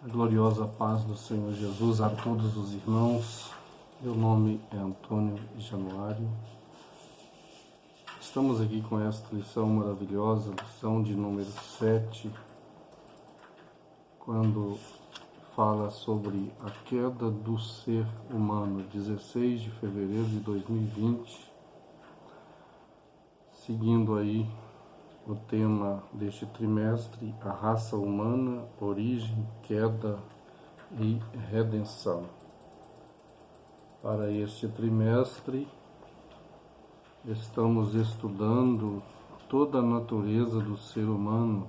A gloriosa paz do Senhor Jesus a todos os irmãos. Meu nome é Antônio Januário. Estamos aqui com esta lição maravilhosa, lição de número 7, quando fala sobre a queda do ser humano, 16 de fevereiro de 2020, seguindo aí o tema deste trimestre, a raça humana, origem, queda e redenção. Para este trimestre, estamos estudando toda a natureza do ser humano,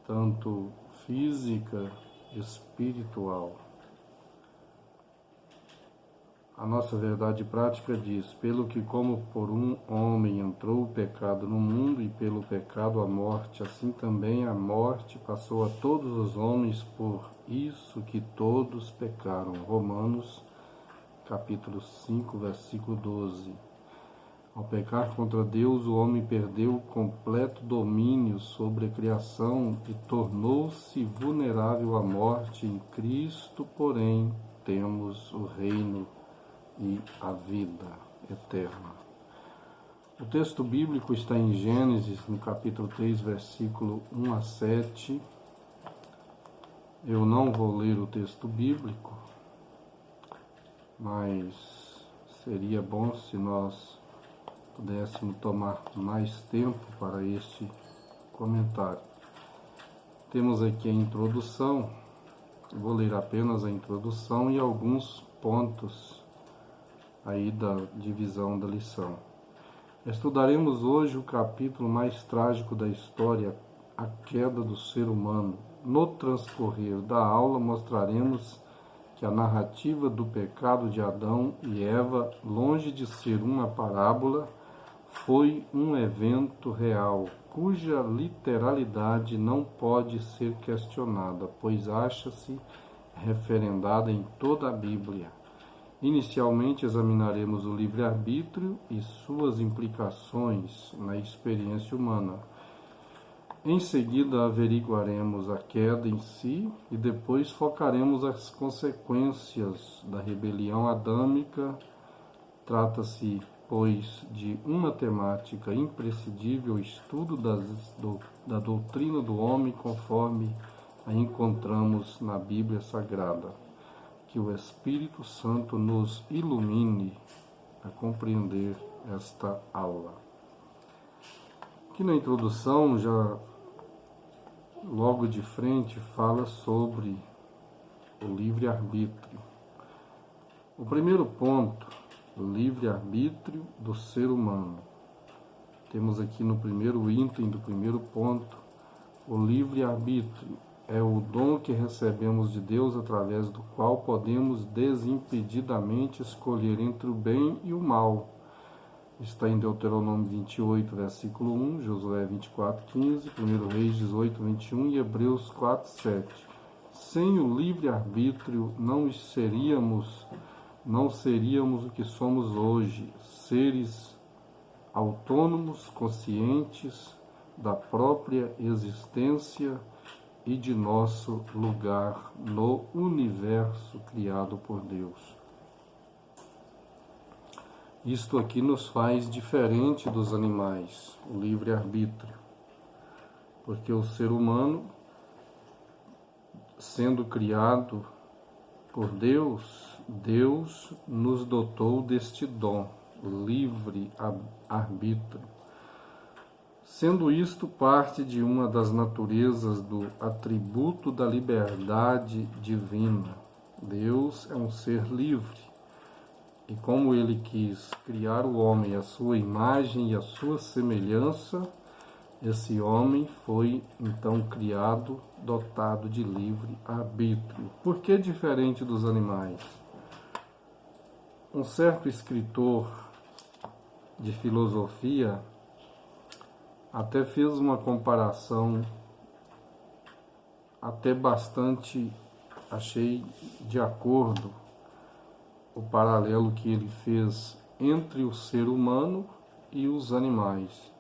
tanto física, espiritual. A nossa verdade prática diz: pelo que como por um homem entrou o pecado no mundo, e pelo pecado a morte, assim também a morte passou a todos os homens, por isso que todos pecaram. Romanos, capítulo 5, versículo 12. Ao pecar contra Deus, o homem perdeu o completo domínio sobre a criação e tornou-se vulnerável à morte. Em Cristo, porém, temos o reino e a vida eterna. O texto bíblico está em Gênesis, no capítulo 3, versículo 1 a 7. Eu não vou ler o texto bíblico, mas seria bom se nós pudéssemos tomar mais tempo para este comentário. Temos aqui a introdução, vou ler apenas a introdução e alguns pontos aí da divisão da lição. Estudaremos hoje o capítulo mais trágico da história, a queda do ser humano. No transcorrer da aula mostraremos que a narrativa do pecado de Adão e Eva, longe de ser uma parábola, foi um evento real, cuja literalidade não pode ser questionada, pois acha-se referendada em toda a Bíblia. Inicialmente examinaremos o livre-arbítrio e suas implicações na experiência humana. Em seguida averiguaremos a queda em si e depois focaremos as consequências da rebelião adâmica. Trata-se, pois, de uma temática imprescindível, estudo da doutrina do homem conforme a encontramos na Bíblia Sagrada. Que o Espírito Santo nos ilumine a compreender esta aula. Aqui na introdução, já logo de frente, fala sobre o livre-arbítrio. O primeiro ponto, o livre-arbítrio do ser humano. Temos aqui no primeiro item do primeiro ponto, o livre-arbítrio. É o dom que recebemos de Deus, através do qual podemos desimpedidamente escolher entre o bem e o mal. Está em Deuteronômio 28, versículo 1, Josué 24, 15, 1 Reis 18, 21 e Hebreus 4, 7. Sem o livre-arbítrio não seríamos o que somos hoje, seres autônomos, conscientes da própria existência e de nosso lugar no universo criado por Deus. Isto aqui nos faz diferente dos animais, o livre-arbítrio, porque o ser humano, sendo criado por Deus, Deus nos dotou deste dom, livre-arbítrio. Sendo isto parte de uma das naturezas do atributo da liberdade divina. Deus é um ser livre, e como ele quis criar o homem à sua imagem e à sua semelhança, esse homem foi então criado, dotado de livre-arbítrio. Por que diferente dos animais? Um certo escritor de filosofia até fez uma comparação até bastante, achei de acordo, o paralelo que ele fez entre o ser humano e os animais.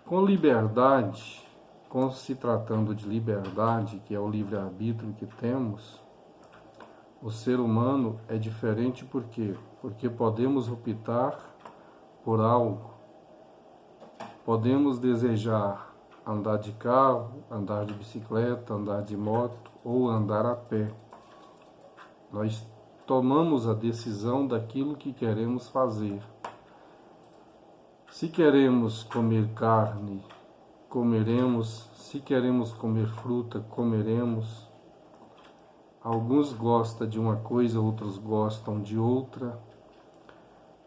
Com liberdade, com se tratando de liberdade, que é o livre-arbítrio que temos, o ser humano é diferente por quê? Porque podemos optar por algo, podemos desejar andar de carro, andar de bicicleta, andar de moto ou andar a pé. Nós tomamos a decisão daquilo que queremos fazer. Se queremos comer carne, comeremos. Se queremos comer fruta, comeremos. Alguns gostam de uma coisa, outros gostam de outra.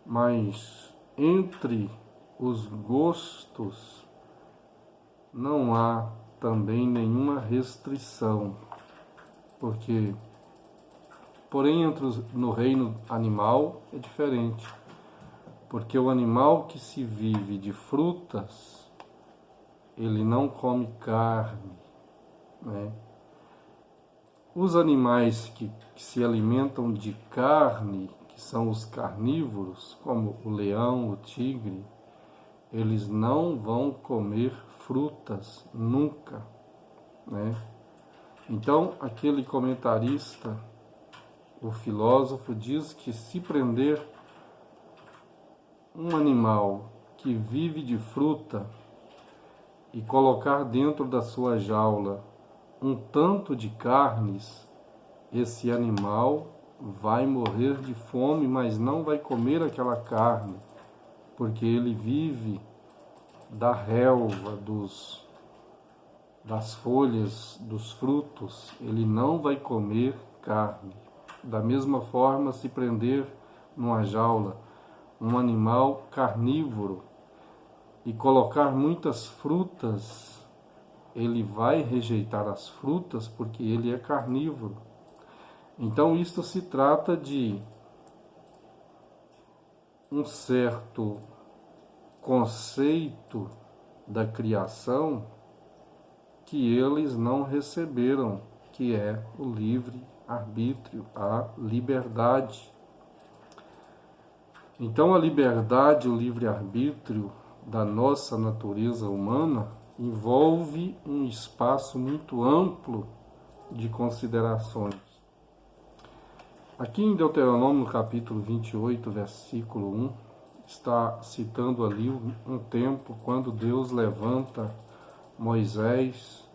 Mas entre os gostos não há também nenhuma restrição. Porque, porém, no reino animal é diferente. Porque o animal que se vive de frutas, ele não come carne, né? Os animais que se alimentam de carne, que são os carnívoros, como o leão, o tigre, eles não vão comer frutas nunca, né? Então, aquele comentarista, o filósofo, diz que se prender um animal que vive de fruta e colocar dentro da sua jaula um tanto de carnes, esse animal vai morrer de fome, mas não vai comer aquela carne, porque ele vive da relva, das folhas, dos frutos, ele não vai comer carne. Da mesma forma, se prender numa jaula um animal carnívoro e colocar muitas frutas, ele vai rejeitar as frutas porque ele é carnívoro. Então, isto se trata de um certo conceito da criação que eles não receberam, que é o livre-arbítrio, a liberdade. Então, a liberdade, o livre-arbítrio da nossa natureza humana envolve um espaço muito amplo de considerações. Aqui em Deuteronômio, capítulo 28, versículo 1, está citando ali um tempo quando Deus levanta Moisés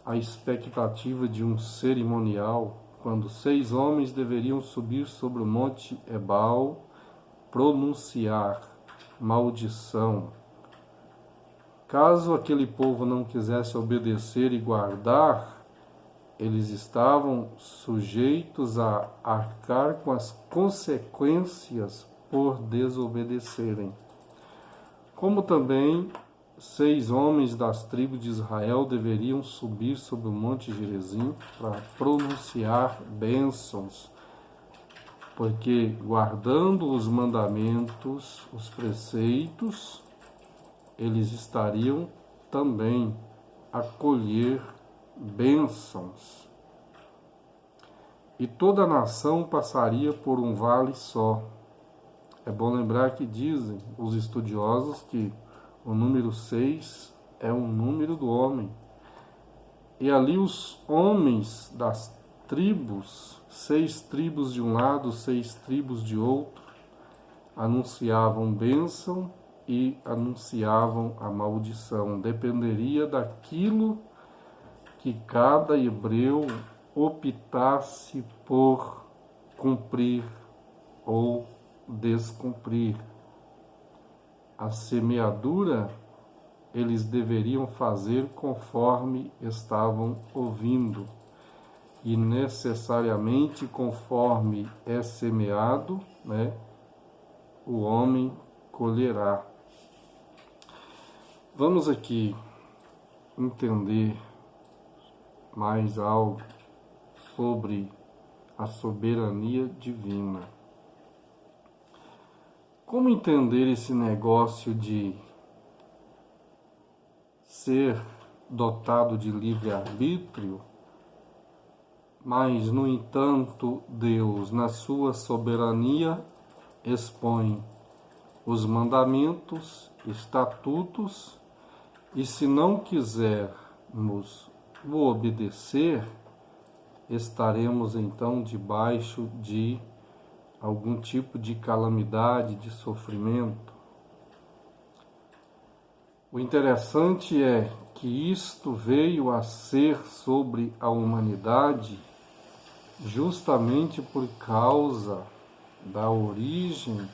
à expectativa de um cerimonial, quando 6 homens deveriam subir sobre o monte Ebal, pronunciar maldição. Caso aquele povo não quisesse obedecer e guardar, eles estavam sujeitos a arcar com as consequências por desobedecerem. Como também 6 homens das tribos de Israel deveriam subir sobre o monte Gerizim para pronunciar bênçãos, porque guardando os mandamentos, os preceitos, eles estariam também a colher bênçãos. E toda a nação passaria por um vale só. É bom lembrar que dizem os estudiosos que o número 6 é o número do homem. E ali os homens das tribos, 6 tribos de um lado, 6 tribos de outro, anunciavam bênção e anunciavam a maldição. Dependeria daquilo que cada hebreu optasse por cumprir ou descumprir. A semeadura eles deveriam fazer conforme estavam ouvindo, e necessariamente conforme é semeado, né, o homem colherá. Vamos aqui entender mais algo sobre a soberania divina. Como entender esse negócio de ser dotado de livre-arbítrio, mas, no entanto, Deus, na sua soberania, expõe os mandamentos, estatutos, e se não quiser o obedecer, estaremos então debaixo de algum tipo de calamidade, de sofrimento. O interessante é que isto veio a ser sobre a humanidade justamente por causa da origem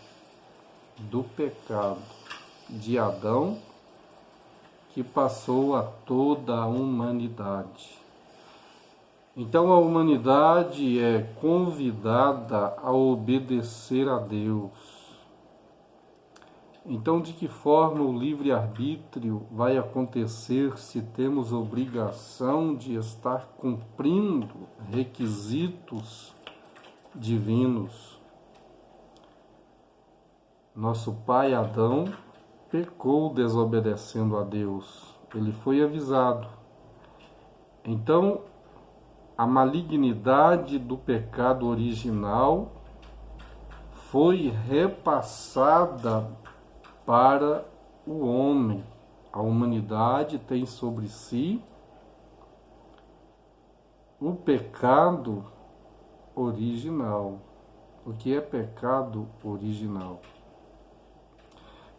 do pecado de Adão, que passou a toda a humanidade. Então a humanidade é convidada a obedecer a Deus. Então, de que forma o livre-arbítrio vai acontecer se temos obrigação de estar cumprindo requisitos divinos? Nosso pai Adão pecou desobedecendo a Deus. Ele foi avisado. Então, a malignidade do pecado original foi repassada para o homem. A humanidade tem sobre si o pecado original. O que é pecado original?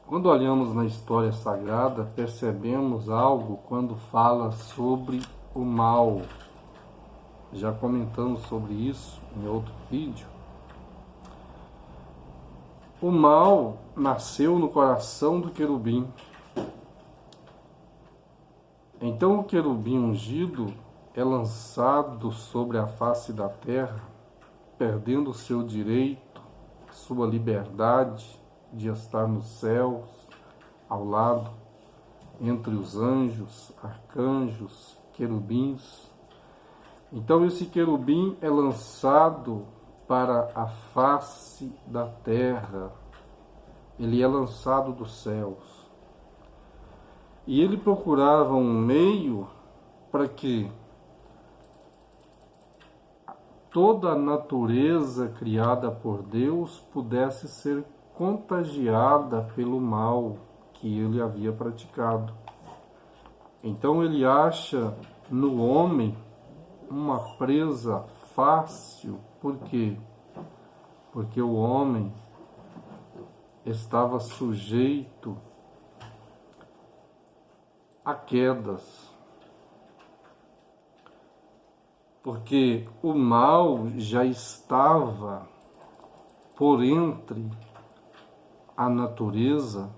Quando olhamos na história sagrada, percebemos algo quando fala sobre o mal. Já comentamos sobre isso em outro vídeo. O mal nasceu no coração do querubim. Então o querubim ungido é lançado sobre a face da terra, perdendo o seu direito, sua liberdade de estar nos céus, ao lado, entre os anjos, arcanjos, querubins. Então esse querubim é lançado para a face da terra, ele é lançado dos céus. E ele procurava um meio para que toda a natureza criada por Deus pudesse ser contagiada pelo mal que ele havia praticado. Então ele acha no homem uma presa fácil. Por quê? Porque o homem estava sujeito a quedas. Porque o mal já estava por entre a natureza,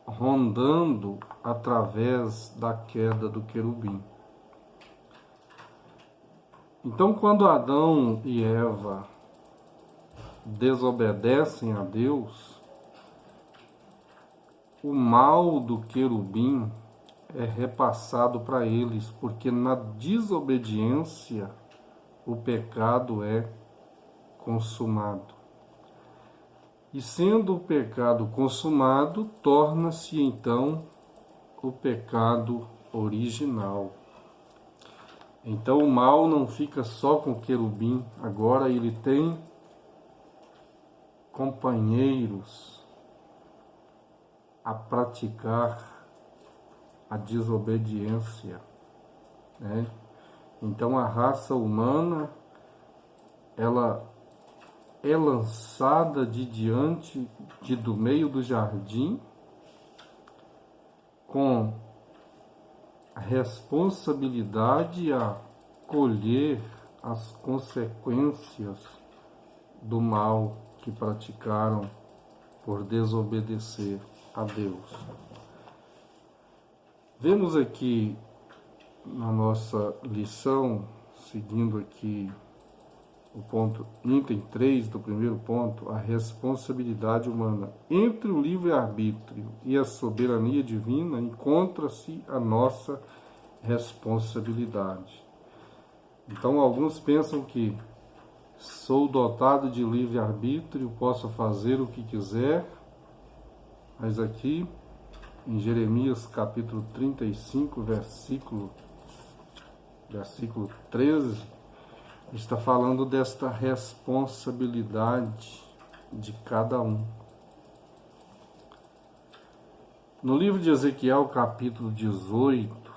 rondando através da queda do querubim. Então, quando Adão e Eva desobedecem a Deus, o mal do querubim é repassado para eles, porque na desobediência o pecado é consumado. E sendo o pecado consumado, torna-se então o pecado original. Então o mal não fica só com o querubim, agora ele tem companheiros a praticar a desobediência, né? Então a raça humana, ela é lançada do meio do jardim com a responsabilidade a colher as consequências do mal que praticaram por desobedecer a Deus. Vemos aqui na nossa lição, seguindo aqui o ponto item 3 do primeiro ponto, a responsabilidade humana. Entre o livre-arbítrio e a soberania divina encontra-se a nossa responsabilidade. Então alguns pensam que sou dotado de livre-arbítrio, posso fazer o que quiser, mas aqui em Jeremias capítulo 35, versículo 13, está falando desta responsabilidade de cada um. No livro de Ezequiel, capítulo 18,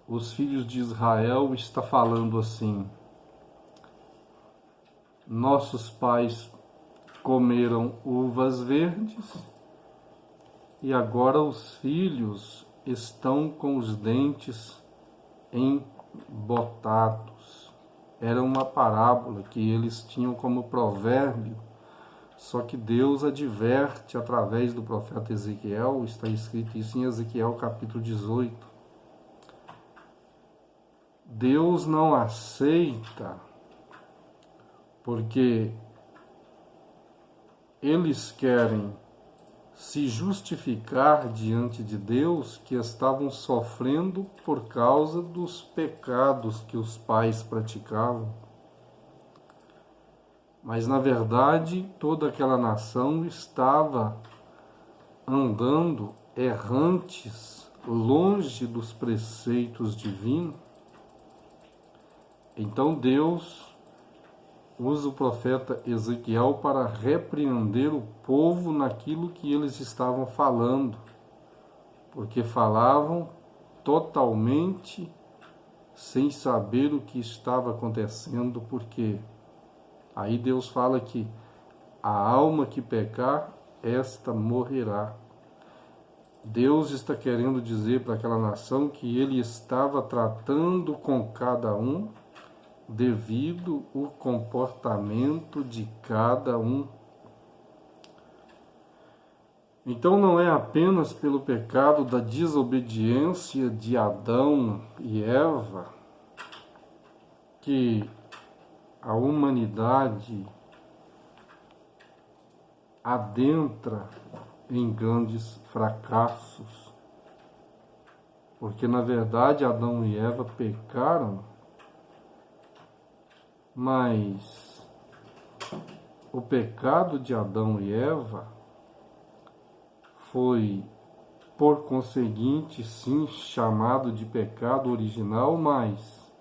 os filhos de Israel está falando assim: nossos pais comeram uvas verdes e agora os filhos estão com os dentes embotados. Era uma parábola que eles tinham como provérbio, só que Deus adverte através do profeta Ezequiel, está escrito isso em Ezequiel capítulo 18. Deus não aceita porque eles querem se justificar diante de Deus que estavam sofrendo por causa dos pecados que os pais praticavam. Mas, na verdade, toda aquela nação estava andando errantes, longe dos preceitos divinos. Então, Deus usa o profeta Ezequiel para repreender o povo naquilo que eles estavam falando, porque falavam totalmente sem saber o que estava acontecendo, porque aí Deus fala que a alma que pecar, esta morrerá. Deus está querendo dizer para aquela nação que ele estava tratando com cada um devido ao comportamento de cada um. Então não é apenas pelo pecado da desobediência de Adão e Eva que a humanidade adentra em grandes fracassos, porque na verdade Adão e Eva pecaram, mas o pecado de Adão e Eva foi, por conseguinte, sim, chamado de pecado original, mas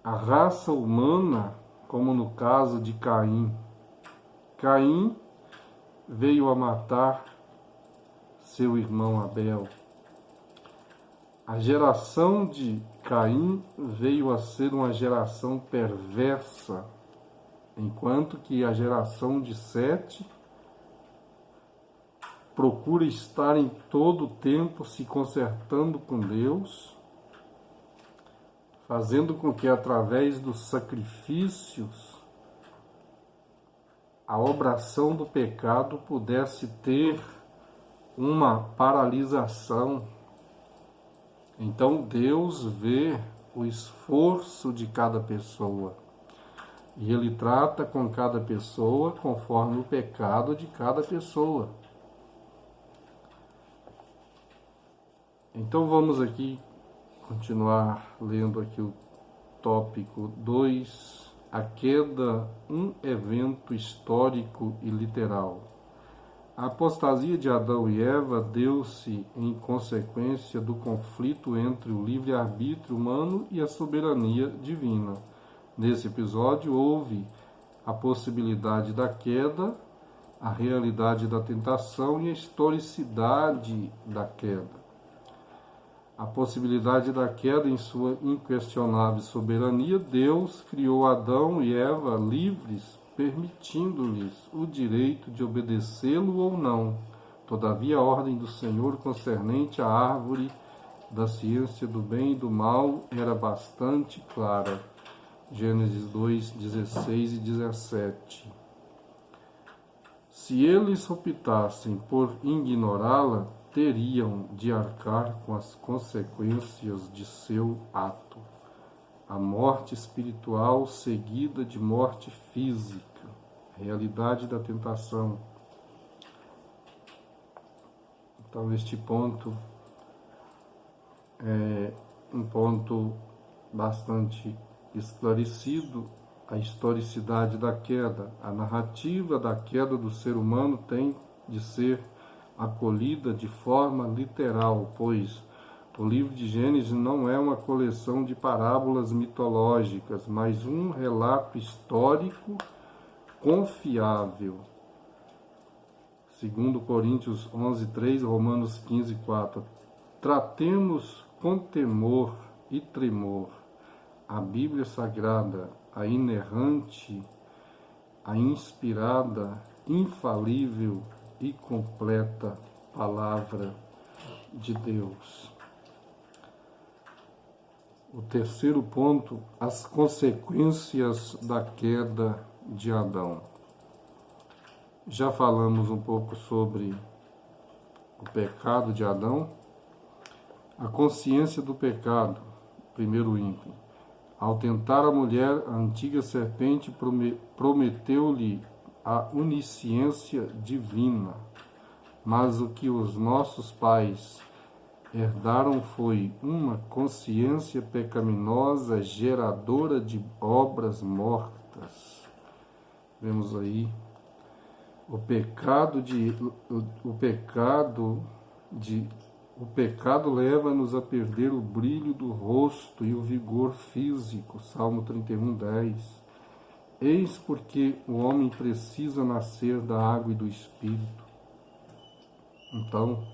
a raça humana, como no caso de Caim, Caim veio a matar seu irmão Abel. A geração de Caim veio a ser uma geração perversa, enquanto que a geração de Sete procura estar em todo o tempo se consertando com Deus, fazendo com que através dos sacrifícios a obração do pecado pudesse ter uma paralisação. Então Deus vê o esforço de cada pessoa e Ele trata com cada pessoa conforme o pecado de cada pessoa. Então vamos aqui continuar lendo aqui o tópico 2, a queda, um evento histórico e literal. A apostasia de Adão e Eva deu-se em consequência do conflito entre o livre-arbítrio humano e a soberania divina. Nesse episódio houve a possibilidade da queda, a realidade da tentação e a historicidade da queda. A possibilidade da queda em sua inquestionável soberania, Deus criou Adão e Eva livres, permitindo-lhes o direito de obedecê-lo ou não. Todavia, a ordem do Senhor concernente à árvore da ciência do bem e do mal era bastante clara. Gênesis 2, 16 e 17. Se eles optassem por ignorá-la, teriam de arcar com as consequências de seu ato. A morte espiritual seguida de morte física, realidade da tentação. Então, este ponto é um ponto bastante esclarecido, a historicidade da queda. A narrativa da queda do ser humano tem de ser acolhida de forma literal, pois o livro de Gênesis não é uma coleção de parábolas mitológicas, mas um relato histórico confiável. Segundo Coríntios 11:3, Romanos 15:4. Tratemos com temor e tremor a Bíblia Sagrada, a inerrante, a inspirada, infalível e completa Palavra de Deus. O terceiro ponto, as consequências da queda de Adão. Já falamos um pouco sobre o pecado de Adão. A consciência do pecado, primeiro item. Ao tentar a mulher, a antiga serpente prometeu-lhe a onisciência divina, mas o que os nossos pais herdaram foi uma consciência pecaminosa, geradora de obras mortas. Vemos aí o pecado leva-nos a perder o brilho do rosto e o vigor físico. Salmo 31:10. Eis porque o homem precisa nascer da água e do Espírito. Então,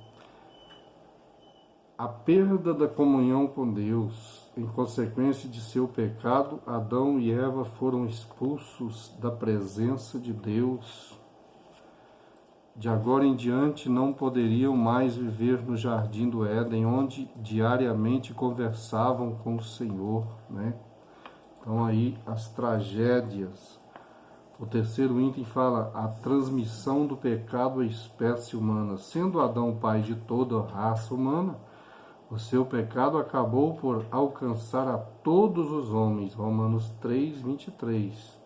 a perda da comunhão com Deus, em consequência de seu pecado, Adão e Eva foram expulsos da presença de Deus. De agora em diante não poderiam mais viver no jardim do Éden, onde diariamente conversavam com o Senhor, né? Então aí as tragédias. O terceiro item fala a transmissão do pecado à espécie humana. Sendo Adão pai de toda a raça humana, o seu pecado acabou por alcançar a todos os homens. Romanos 3:23.